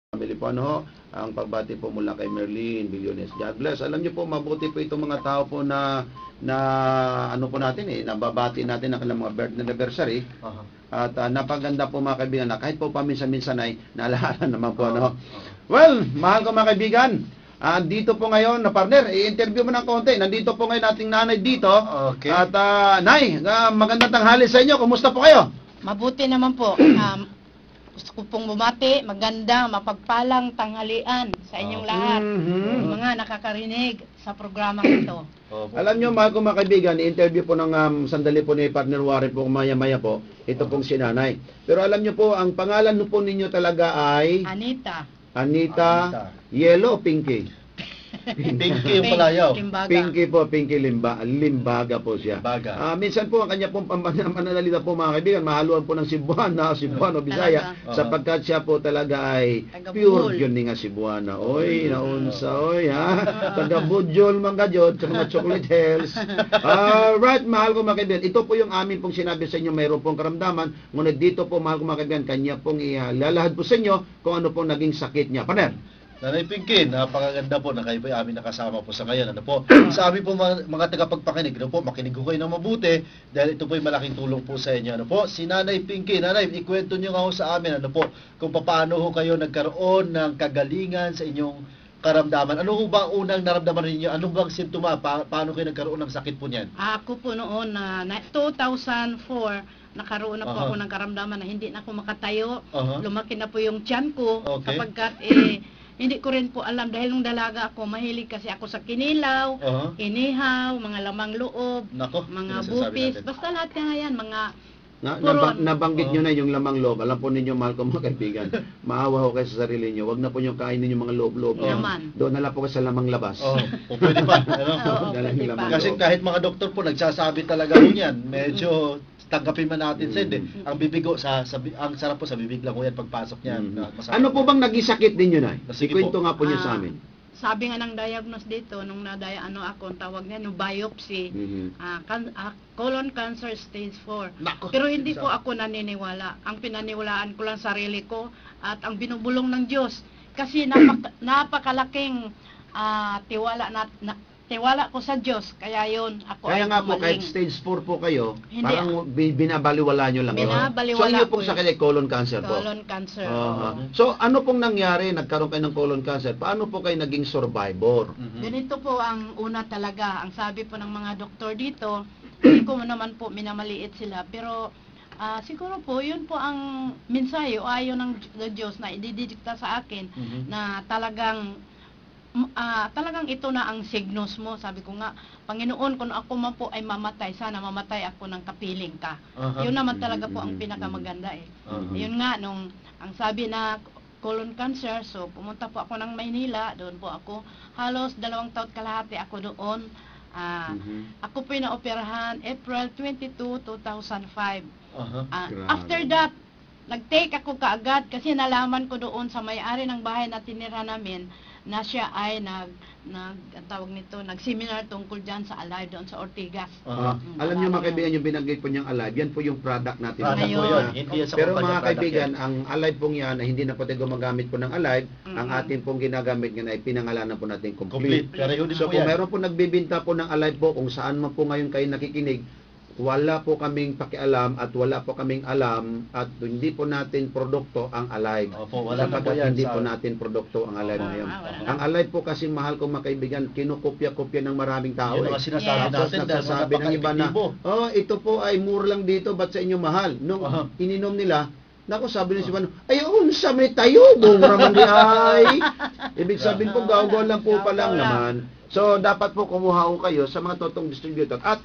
family po ang pagbati po mula kay Merlin Billones. God bless. Alam niyo po, mabuti po itong mga tao po na ano po natin nababati natin ang kanilang mga birthday anniversary. At napaganda po mga kaibigan na kahit po paminsan-minsan ay naalala naman po Well, mahal ko mga kaibigan, dito po ngayon na partner, i-interview mo ng konti. Nandito po ngayon ating nanay dito. Okay. At Nay, magandang tanghali sa inyo. Kumusta po kayo? Mabuti naman po. Gusto ko pong bumati, magandang, mapagpalang tanghalian sa inyong lahat. Mga nakakarinig sa programang ito. Alam nyo, mahal ko mga kaibigan, i-interview po ng sandali po ni Partner Warren po maya-maya po. Ito pong si Nanay. Pero alam nyo po, ang pangalan po ninyo talaga ay Anita Yellow Pinky. Pinky yung palayaw. Limbaga. Pinky po, Pinky Limbaga po siya. Minsan po ang kanya pong pananalita po mga kaibigan, mahaluan po ng Cebuana o Bisaya, sapagkat siya po talaga ay pure yun nga Cebuana. Oy, naunsa, oy ha. Taga Budjol, Manggajod, sa mga Chocolate Hills. Right, mahal ko mga kaibigan, ito po yung amin pong sinabi sa inyo, mayroon pong karamdaman, ngunit dito po mahal ko mga kaibigan, kanya pong ilalahad po sa inyo kung ano pong naging sakit niya. Paner? Nanay Pinky, napakaganda po na kayo po amin nakasama po sa ngayon. Sa amin po mga tagapagpakinig, makinig ko kayo ng mabuti dahil ito po ay malaking tulong po sa inyo. Si Nanay Pinky, Nanay, ikwento nyo nga ho sa amin, kung paano ho kayo nagkaroon ng kagalingan sa inyong karamdaman. Ano ho ba ang unang naramdaman ninyo? Ano bang simptoma? Paano kayo nagkaroon ng sakit po niyan? Ako po noon, 2004, nakaroon na po ako ng karamdaman na hindi na ako makatayo. Lumaki na po yung tiyan ko sapagkat hindi ko rin po alam dahil nung dalaga ako, mahilig kasi ako sa kinilaw, inihaw, mga lamang loob, mga bupis, basta lahat na yan, mga nabanggit nyo na yung lamang loob. Alam po ninyo, mahal ko mga kaibigan, maawa ho kayo sa sarili nyo. Huwag na po nyo kainin yung mga loob-loob. Doon na lang po kayo sa lamang labas. Pwede pa. Kasi kahit mga doktor po nagsasabi talaga po yan, medyo tanggapin man natin sa hindi. Ang bibigo ang sarap po sa bibig lang po yan pagpasok niyan. Ano po bang naging sakit ninyo, Nay? Ikwento nga po niyo sa amin. Sabi nga ng diagnose dito, nung ako, ang tawag niya, biopsy, colon cancer stage 4. Pero hindi po ako naniniwala. Ang pinaniwalaan ko lang sarili ko at ang binubulong ng Diyos. Kasi napakalaking tiwala ko sa Diyos, kaya yun, ako kaya nga po, kahit stage 4 po kayo, parang binabaliwala nyo lang. So, inyo pong sakit ay colon cancer po? Colon cancer. So, ano pong nangyari? Nagkaroon kayo ng colon cancer. Paano po kayo naging survivor? Ganito po ang una talaga. Ang sabi po ng mga doktor dito, hindi ko naman po minamaliit sila, pero siguro po, yun po ang mensahe o ayon ng Diyos na ididikta sa akin na talagang ito na ang signos mo. Sabi ko nga, Panginoon, kung ako man po ay mamatay, sana mamatay ako ng kapiling ka. Yun naman talaga po ang pinakamaganda Yun nga, ang sabi na colon cancer, so pumunta po ako ng Maynila, doon po ako, halos 2 taon kalahati ako doon. Ako po naoperahan April 22, 2005. After that, nag-take ako kaagad kasi nalaman ko doon sa may-ari ng bahay na tinira namin na siya ay nag-seminar tungkol dyan sa Alive doon sa Ortigas. Alam niyo mga kaibigan, yung binanggit po niyang Alive, yan po yung product natin. Pero mga kaibigan, ang Alive pong yan, hindi na po tayo gumagamit po ng Alive, ang ating pong ginagamit ngayon ay pinangalanan po natin Complete. So kung meron po nagbibinta po ng Alive po, kung saan man po ngayon kayo nakikinig, wala po kaming pakialam at wala po kaming alam at hindi po natin produkto ang Alive. Hindi po natin produkto ang Alive ngayon. Ang Alive po kasi mahal ko mga kaibigan, kinukopya-kopya ng maraming tao. Yun ang sinasabi natin. Nagsasabi ng iba na, ito po ay mura lang dito, ba't sa inyo mahal? Nung ininom nila, naku, sabi nila si Mano, ay, unsa may tayo, mura man di ay. Ibig sabihin po, gawa lang po pa lang naman. So, dapat po kumuha ko kayo sa mga totoong distributor. At